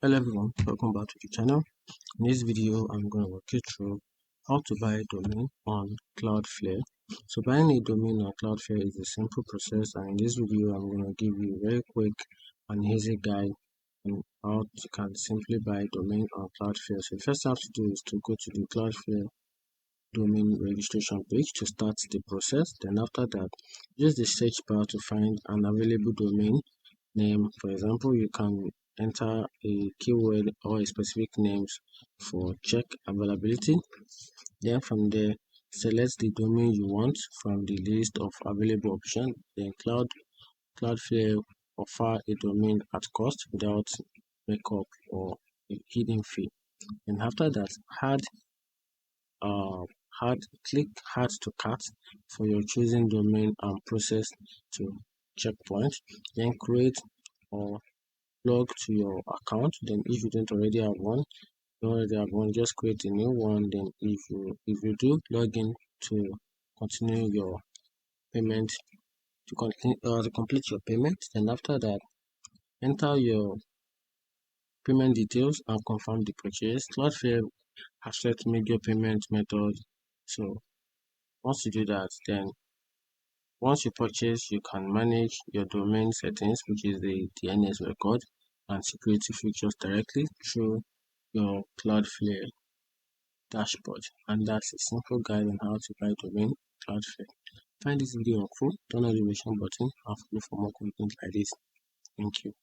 Hello everyone, welcome back to the channel. In this video, I'm going to walk you through how to buy a domain on Cloudflare. So buying a domain on Cloudflare is a simple process, and in this video, I'm going to give you a very quick and easy guide on how you can simply buy a domain on Cloudflare. So the first thing you have to do is to go to the Cloudflare domain registration page to start the process. Then after that, use the search bar to find an available domain name. For example, you can enter a keyword or a specific names for check availability. Then from there, select the domain you want from the list of available options. Then Cloudflare offer a domain at cost without markup or a hidden fee. And after that, uh, click add to cart for your choosing domain and process to checkpoint. Then create or log to your account. Then if you don't already have one, just create a new one. Then if you do log in to continue your payment, to complete your payment. Then after that, enter your payment details and confirm the purchase. Cloudflare accepts major payment method. So once you do that, then once you purchase, you can manage your domain settings, which is the DNS record and security features directly through your Cloudflare dashboard. And that's a simple guide on how to buy domain Cloudflare. Find this video helpful, turn on the notification button and follow for more content like this. Thank you.